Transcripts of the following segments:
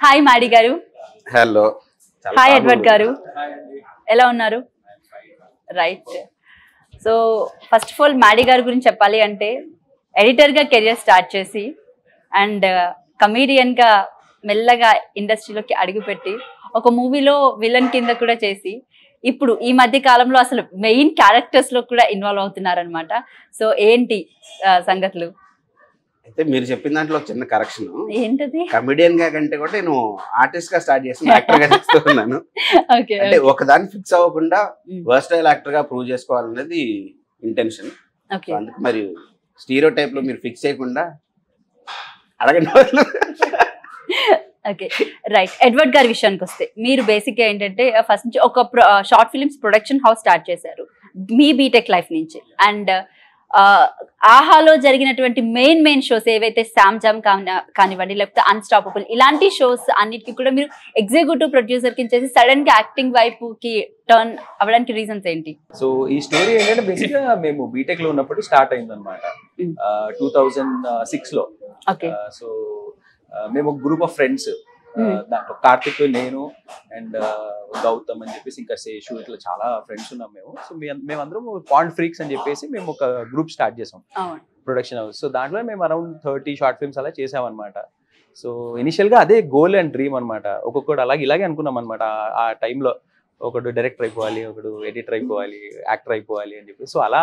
Hi మాడి గారు. Hello. Hi Edward గారు, ఎలా ఉన్నారు? Right. So first of all మాడి గారి గురించి చెప్పాలి అంటే ఎడిటర్గా కెరియర్ స్టార్ట్ చేసి అండ్ కమీడియన్గా మెల్లగా ఇండస్ట్రీలోకి అడుగుపెట్టి ఒక మూవీలో విలన్ కింద కూడా చేసి ఇప్పుడు ఈ మధ్య కాలంలో అసలు మెయిన్ క్యారెక్టర్స్లో కూడా ఇన్వాల్వ్ అవుతున్నారనమాట. సో ఏంటి సంగతులు? అయితే మీరు చెప్పిన దాంట్లో చిన్న కరెక్షన్. ఏంటది? కమెడియన్ గా కంటే కూడా నేను ఆర్టిస్ట్ గా స్టార్ట్ చేసి యాక్టర్ గా చేస్తున్నాను. అంటే ఒకదాన్ని ఫిక్స్ అవ్వకుండా వర్స్టైల్ యాక్టర్ గా ప్రూవ్ చేసుకోవాలనేది ఇంటెన్షన్. అందుకు మరి స్టీరియో టైప్ లో మీరు ఫిక్స్ చేయకుండా అడగండి. Okay right. ఎడ్వర్డ్ గారి విషయానికి వస్తే మీరు బేసిక్గా ఏంటంటే ఫస్ట్ నుంచి ఒక short films production house start చేశారు మీ బీటెక్ లైఫ్ నుంచి. అండ్ ఆహాలో జరిగినటువంటి మెయిన్ షోస్ ఏవైతే శామ్ జామ్ కానివ్వండి లేకపోతే అన్స్టాపబుల్ ఇలాంటి షోస్ అన్నిటికీ కూడా మీరు ఎగ్జిక్యూటివ్ ప్రొడ్యూసర్ కింద చేసి సడన్ గా యాక్టింగ్ వైపుకి టర్న్ అవ్వడానికి రీజన్స్ ఏంటి? సో ఈ స్టోరీ ఏంటంటే బేసిక్ గా మేము బీటెక్ లో ఉన్నప్పుడు స్టార్ట్ అయింది అనమాట 2006 లో. సో మేము ఒక గ్రూప్ ఆఫ్ ఫ్రెండ్స్, దాంట్లో కార్తిక్, నేను అండ్ గౌతమ్ అని చెప్పేసి ఇంకా శేషు, ఇట్లా చాలా ఫ్రెండ్స్ ఉన్నాం మేము. సో మేమందరం పాండ్ ఫ్రీక్స్ అని చెప్పేసి మేము ఒక గ్రూప్ స్టార్ట్ చేసాం, ప్రొడక్షన్ హౌస్. సో దాంట్లో మేము అరౌండ్ 30 షార్ట్ ఫిల్మ్స్ అలా చేసామన్నమాట. సో ఇనిషియల్ గా అదే గోల్ అండ్ డ్రీమ్ అనమాట. ఒక్కొక్కటి ఇలాగే అనుకున్నాం అనమాట. ఆ టైంలో ఒకడు డైరెక్టర్ అయిపోవాలి, ఒకడు ఎడిటర్ అయిపోవాలి, యాక్టర్ అయిపోవాలి అని చెప్పి. సో అలా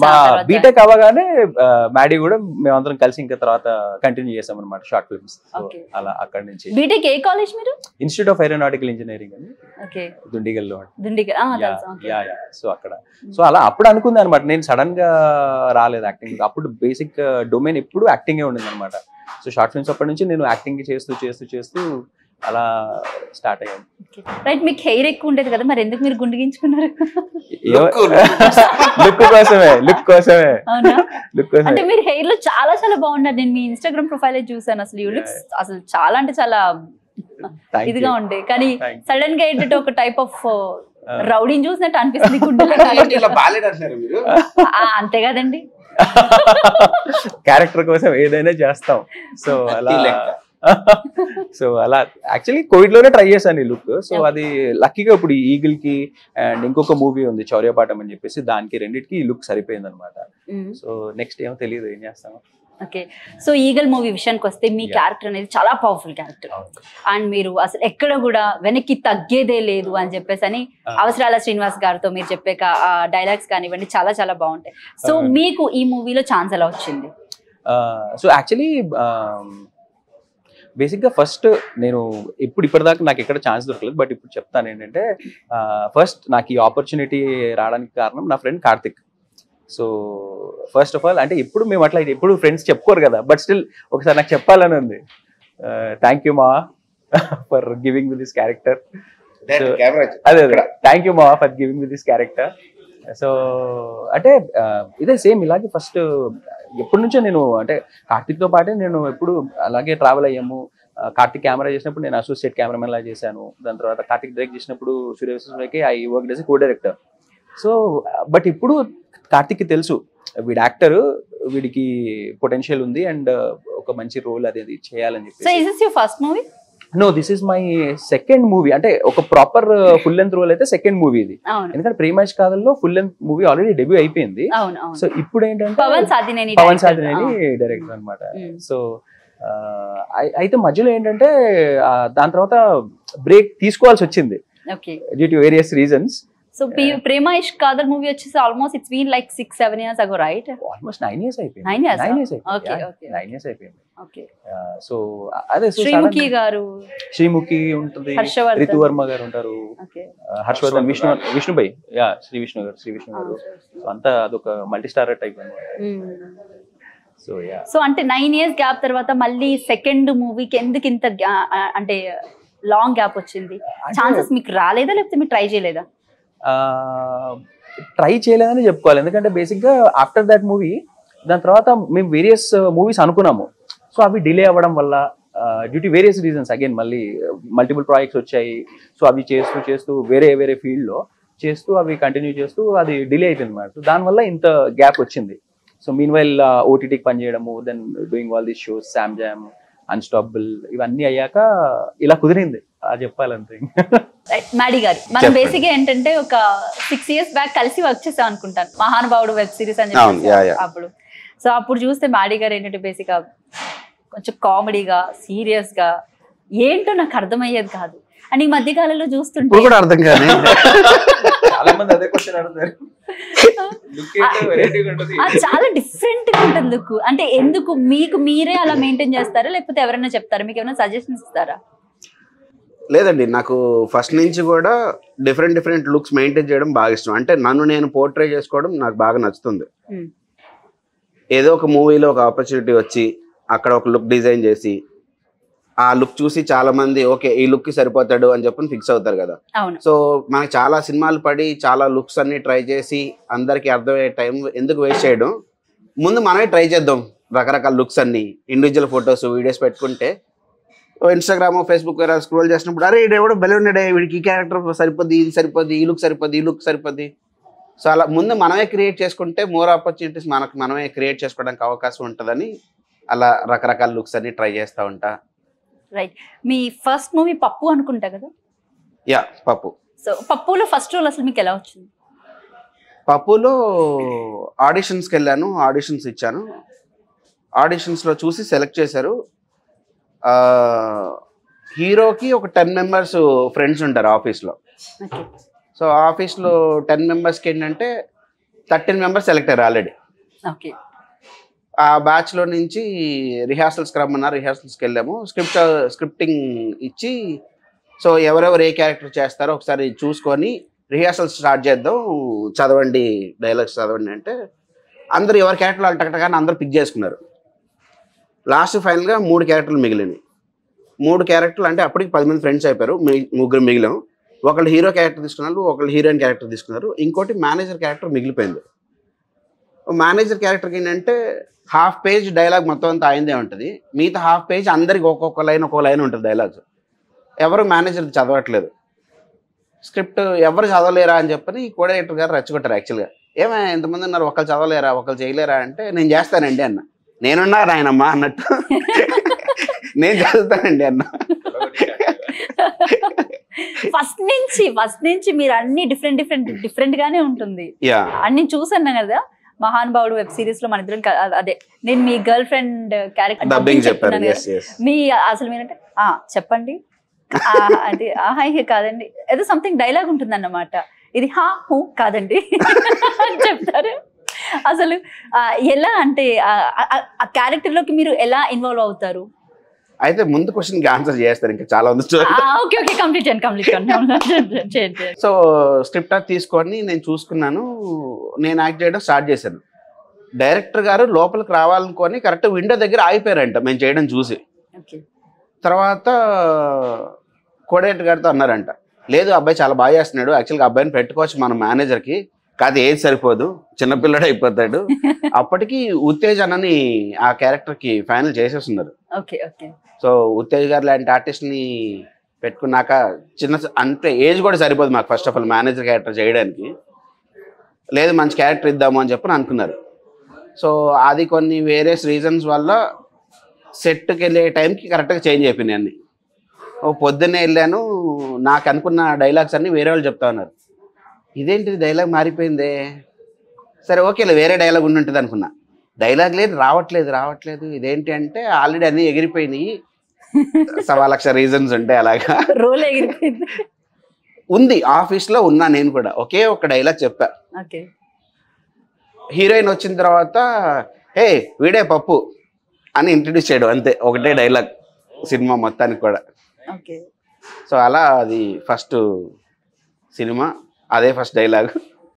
మా బీటెక్ అవ్వగానే మ్యాడీ కూడా మేమందరం కలిసి ఇంకా తర్వాత కంటిన్యూ చేసాం అనమాట షార్ట్ ఫిల్మ్స్. అలా అక్కడ నుంచి. బీటెక్ ఏ కాలేజ్ మీరు? ఇన్స్టిట్యూట్ ఆఫ్ ఏరోనాటికల్ ఇంజనీరింగ్ అని దుండిగల్లో. సో అక్కడ సో అలా అప్పుడు అనుకుంది అనమాట. నేను సడన్ గా రాలేదు యాక్టింగ్. అప్పుడు బేసిక్ డొమైన్ ఎప్పుడు యాక్టింగే ఉండింది అనమాట. సో షార్ట్ ఫిల్మ్స్ అప్పటి నుంచి నేను యాక్టింగ్ చేస్తూ అలా స్టార్ట్ అయ్యాను. రైట్. మీకు హెయిర్ ఎక్కువ ఉండేది కదా, మరి ఎందుకు మీరు గుండు గీయించుకున్నారు? లుక్ కోసమే. అంటే మీరు హెయిర్ లో చాలా బాగున్నారు. నేను మీ ఇన్స్టాగ్రామ్ ప్రొఫైల్ చూసాను. అసలు యూ లుక్స్ అసలు చాలా అంటే చాలా ఇదిగా ఉండే. కానీ సడన్ గా ఏంటంటే ఒక టైప్ ఆఫ్ రౌడీని చూసినట్టు అనిపిస్తుంది గుండెలో. అంతే కదండి, క్యారెక్టర్ కోసం ఏదైనా చేస్తాం. సో అలా యాక్చువల్లీ కోవిడ్ లోనే ట్రై చేశాను ఈ లుక్. సో అది లక్కీగా ఇప్పుడు ఈగిల్ కి అండ్ ఇంకొక మూవీ ఉంది చౌర్యపాఠం అని చెప్పేసి, దానికి రెండింటికి ఈ లుక్ సరిపోయింది అనమాట. సో నెక్స్ట్ ఏమో తెలియదు ఏం చేస్తాము. ఓకే. సో ఈగల్ మూవీ విషయానికి వస్తే మీ క్యారెక్టర్ అనేది చాలా పవర్ఫుల్ క్యారెక్టర్ అండ్ మీరు అసలు ఎక్కడ కూడా వెనక్కి తగ్గేదే లేదు అని చెప్పేసి అని అవసరాల శ్రీనివాస్ గారితో మీరు చెప్పే డైలాగ్స్ కానివ్వండి చాలా బాగుంటాయి. సో మీకు ఈ మూవీలో ఛాన్స్ ఎలా వచ్చింది? సో యాక్చువల్లీ బేసిక్గా ఫస్ట్ నేను ఇప్పటిదాకా నాకు ఎక్కడ ఛాన్స్ దొరకలేదు. బట్ ఇప్పుడు చెప్తాను ఏంటంటే ఫస్ట్ నాకు ఈ ఆపర్చునిటీ రావడానికి కారణం నా friend Karthik. So first of all అంటే ఇప్పుడు మేము అట్లా ఎప్పుడు ఫ్రెండ్స్ చెప్పుకోరు కదా, బట్ స్టిల్ ఒకసారి నాకు చెప్పాలని ఉంది. థ్యాంక్ యూ మా for giving me this character. అదే థ్యాంక్ యూ మా for giving me this character. So అంటే ఇదే సేమ్ ఇలాగే ఫస్ట్ ఎప్పటి నుంచో నేను అంటే కార్తిక్తో పాటే నేను ఎప్పుడు అలాగే ట్రావెల్ అయ్యాము. కార్తిక్ కెమెరా చేసినప్పుడు నేను అసోసియేట్ కెమెరామెన్ లాగా చేశాను. దాని తర్వాత కార్తిక్ డైరెక్ట్ చేసినప్పుడు సూర్యకి I work as co director. So but ఇప్పుడు కార్తిక్కి తెలుసు వీడి యాక్టర్, వీడికి పొటెన్షియల్ ఉంది అండ్ ఒక మంచి రోల్ అది చేయాలని చెప్పి. So is this your first movie? No, this is my second movie. అంటే ఒక ప్రాపర్ ఫుల్ లెంత్ రోల్ అయితే సెకండ్ మూవీ ఇది. ఎందుకంటే ప్రేమేష్ కాదల్లో full length movie already debut అయిపోయింది. సో ఇప్పుడు ఏంటంటే పవన్ సాధినేని డైరెక్టర్ అనమాట. సో అయితే మధ్యలో ఏంటంటే దాని తర్వాత బ్రేక్ తీసుకోవాల్సి వచ్చింది due to various reasons. So Prema Ishq Kadar movie వచ్చేసి almost it's been like 6-7 years ago, right? Almost 9 years అయిపోయింది. 9 years. 9 years okay. 9 years అయిపోయింది. Okay. సో అదే శ్రీముఖి గారు, శ్రీముఖి ఉంటుంది, రితు వర్మ గారు ఉంటారు, హర్షవర్ధన్, విష్ణుభాయ్, శ్రీ విష్ణు గారు. సో అంతా అదొక మల్టీ స్టారర్ టైప్ అన్నమాట. సో అంటే 9 years గ్యాప్ తర్వాత మళ్ళీ సెకండ్ మూవీకి ఎందుకు ఇంత అంటే లాంగ్ గ్యాప్ వచ్చింది? ఛాన్సెస్ మీకు రాలేదా లేకపోతే మీరు ట్రై చేయలేదా? ట్రై చేయలేదని చెప్పుకోవాలి. ఎందుకంటే బేసిక్గా ఆఫ్టర్ దట్ మూవీ దాని తర్వాత మేము వేరియస్ మూవీస్ అనుకున్నాము. సో అవి డిలే అవ్వడం వల్ల due to various reasons again మళ్ళీ మల్టిపుల్ ప్రాజెక్ట్స్ వచ్చాయి. సో అవి చేస్తూ వేరే ఫీల్డ్లో చేస్తూ అవి కంటిన్యూ చేస్తూ అది డిలే అయిపోయింది అన్నమాట. దానివల్ల ఇంత గ్యాప్ వచ్చింది. సో మీన్ వైల్ ఓటీటీకి పనిచేయడము, then doing all these shows, Sam Jam, unstoppable, ఇవన్నీ అయ్యాక ఇలా కుదిరింది చెప్పాలంటే. మాడి గారు, మనం బేసిక్ గా ఏంటంటే ఒక 6 years బ్యాక్ కలిసి వర్క్ చేసాం అనుకుంటాను, మహానుభావుడు వెబ్ సిరీస్ అని చెప్పి అప్పుడు. సో అప్పుడు చూస్తే మాడి గారు ఏంటంటే బేసిక్ గా కొంచెం కామెడీగా, సీరియస్ గా, ఏంటో నాకు అర్థమయ్యేది కాదు. అండ్ ఈ మధ్య కాలంలో చూస్తుంటే కూడా అర్థం కాదు, చాలా మంది అదే క్వశ్చన్ అడుగుతారు. చాలా డిఫరెంట్ గా ఉంటుంది లుక్. అంటే ఎందుకు మీకు మీరే అలా మెయింటైన్ చేస్తారా, లేకపోతే ఎవరైనా చెప్తారా, మీకు ఏమైనా సజెషన్స్ ఇస్తారా? లేదండి, నాకు ఫస్ట్ నుంచి కూడా డిఫరెంట్ లుక్స్ మెయింటైన్ చేయడం బాగా ఇష్టం. అంటే నన్ను నేను పోర్ట్రే చేసుకోవడం నాకు బాగా నచ్చుతుంది. ఏదో ఒక మూవీలో ఒక ఆపర్చునిటీ వచ్చి అక్కడ ఒక లుక్ డిజైన్ చేసి ఆ లుక్ చూసి చాలా మంది ఓకే ఈ లుక్ కి సరిపోతాడు అని చెప్పి ఫిక్స్ అవుతారు కదా. సో మనకి చాలా సినిమాలు పడి చాలా లుక్స్ అన్ని ట్రై చేసి అందరికి అర్థమయ్యే టైం ఎందుకు వేస్ట్ చేయడం, ముందు మనమే ట్రై చేద్దాం రకరకాల లుక్స్ అన్ని, ఇండివిజువల్ ఫొటోస్ వీడియోస్ పెట్టుకుంటే ఇన్స్టాగ్రామ్ ఫేస్బుక్ స్క్రోల్ చేసినప్పుడు అరే ఎవడో బెల్ ఉన్నాడే, వీడికి ఈ క్యారెక్టర్ సరిపోద్ది, ఇది సరిపోద్ది, ఈ లుక్ సరిపోద్ది, ఈ లుక్ సరిపోద్ది. సో అలా ముందు మనమే క్రియేట్ చేసుకుంటే మోర్ ఆపర్చునిటీస్ మనమే క్రియేట్ చేసుకోవడానికి అవకాశం ఉంటుందని అలా రకరకాల లుక్స్ అన్ని ట్రై చేస్తూ ఉంటా. రైట్. మీ ఫస్ట్ మూవీ పప్పు అనుకుంటా కదా? యా, పప్పు. సో పప్పులో ఫస్ట్ రోల్ అసలు మీకు ఎలా వచ్చింది? పప్పులో ఆడిషన్స్కి వెళ్ళాను, ఆడిషన్స్ ఇచ్చాను. ఆడిషన్స్లో చూసి సెలెక్ట్ చేశారు. హీరోకి ఒక 10 members ఫ్రెండ్స్ ఉంటారు ఆఫీస్లో. సో ఆఫీస్లో 10 members ఏంటంటే 13 members సెలెక్ట్ అయ్యారు ఆల్రెడీ. ఆ బ్యాచ్లో నుంచి రిహార్సల్స్కి రమ్మన్నారు, రిహార్సల్స్కి వెళ్ళాము. స్క్రిప్టింగ్ ఇచ్చి సో ఎవరెవరు ఏ క్యారెక్టర్ చేస్తారో ఒకసారి చూసుకొని రిహార్సల్స్ స్టార్ట్ చేద్దాం, చదవండి డైలాగ్స్ చదవండి అంటే అందరూ ఎవరి క్యారెక్టర్లు వాళ్ళు టకటగానే అందరూ పిక్ చేసుకున్నారు. లాస్ట్ ఫైనల్గా 3 క్యారెక్టర్లు మిగిలినాయి. 3 క్యారెక్టర్లు అంటే అప్పటికి 10 మంది ఫ్రెండ్స్ అయిపోయారు, 3 మిగిలాం. ఒకళ్ళు హీరో క్యారెక్టర్ తీసుకున్నారు, ఒకళ్ళు హీరోయిన్ క్యారెక్టర్ తీసుకున్నారు, ఇంకోటి మేనేజర్ క్యారెక్టర్ మిగిలిపోయింది. మేనేజర్ క్యారెక్టర్కి ఏంటంటే హాఫ్ పేజ్ డైలాగ్ మొత్తం అంతా అయిందే ఉంటుంది, మిగతా హాఫ్ పేజ్ అందరికి ఒక్కొక్క లైన్ ఉంటుంది డైలాగ్స్. ఎవరు మేనేజర్ చదవట్లేదు, స్క్రిప్ట్ ఎవరు చదవలేరా అని చెప్పని కోఆర్డినేటర్ గారు రెచ్చగొట్టారు. యాక్చువల్గా ఏమైనా ఎంతమంది ఉన్నారు, ఒకళ్ళు చదవలేరా, ఒకళ్ళు చేయలేరా అంటే నేను చేస్తానండి అన్న. నేనున్నా రాయనమ్మా అన్నట్టు నేను చదువుతానండి అన్న. ఫస్ట్ నుంచి మీరు అన్ని డిఫరెంట్ గానే ఉంటుంది. అన్ని చూసాను కదా మహానుభావుడు వెబ్ సిరీస్ లో మన ఇద్దరం అదే నేను మీ గర్ల్ ఫ్రెండ్ క్యారెక్టర్ చెప్తున్నాను కదా, మీ అసలు మీరంటే చెప్పండి అది ఆహా కాదండి, ఏదో సంథింగ్ డైలాగ్ ఉంటుంది అన్నమాట, ఇది హా హూ కాదండి అని చెప్తారు. అసలు ఎలా అంటే ఆ క్యారెక్టర్ లోకి మీరు ఎలా ఇన్వాల్వ్ అవుతారు? అయితే ముందు క్వశ్చన్ కి ఆన్సర్ చేస్తారు, ఇంకా చాలా ఉంది. సో స్క్రిప్ట్ తీసుకొని నేను చూసుకున్నాను, నేను యాక్ట్ చేయడం స్టార్ట్ చేశాను. డైరెక్టర్ గారు లోపలికి రావాలనుకొని కరెక్ట్ విండో దగ్గర ఆగిపోయారంట మేము చేయడం చూసి. తర్వాత కోఆర్డినేటర్ గారితో అన్నారంట, లేదు అబ్బాయి చాలా బాగా చేస్తున్నాడు, యాక్చువల్గా అబ్బాయిని పెట్టుకోవచ్చు మన మేనేజర్కి, కాదు ఏది సరిపోదు, చిన్నపిల్లడు అయిపోతాడు. అప్పటికి ఉత్తేజ్ అన్నని ఆ క్యారెక్టర్కి ఫైనల్ చేసేస్తున్నారు. సో ఉత్తేజ్ గారు లాంటి ఆర్టిస్ట్ని పెట్టుకున్నాక అంటే ఏజ్ కూడా సరిపోదు మాకు first of all manager character చేయడానికి, లేదు మంచి క్యారెక్టర్ ఇద్దాము అని చెప్పని అనుకున్నారు. సో అది కొన్ని వేరే రీజన్స్ వల్ల సెట్కి వెళ్ళే టైంకి కరెక్ట్గా చేంజ్ అయిపోయినాయి అన్ని. పొద్దున్నే వెళ్ళాను, నాకు అనుకున్న డైలాగ్స్ అన్నీ వేరే వాళ్ళు చెప్తా ఉన్నారు, ఇదేంటిది డైలాగ్ మారిపోయిందే, సరే ఓకేలే వేరే డైలాగ్ ఉండి అనుకున్నా, డైలాగ్ లేదు రావట్లేదు ఇదేంటి అంటే ఆల్రెడీ అన్నీ ఎగిరిపోయినాయి, 1,00,000 రీజన్స్ ఉంటాయి అలాగా. రోల్ ఎగిరిపోయింది ఉంది ఆఫీస్లో ఉన్నా నేను కూడా ఒకే ఒక డైలాగ్ చెప్పా. హీరోయిన్ వచ్చిన తర్వాత హే వీడే పప్పు అని ఇంట్రడ్యూస్ చేయడం, అంతే ఒకటే డైలాగ్ సినిమా మొత్తానికి కూడా. సో అలా అది ఫస్ట్ సినిమా, అదే ఫస్ట్ డైలాగ్.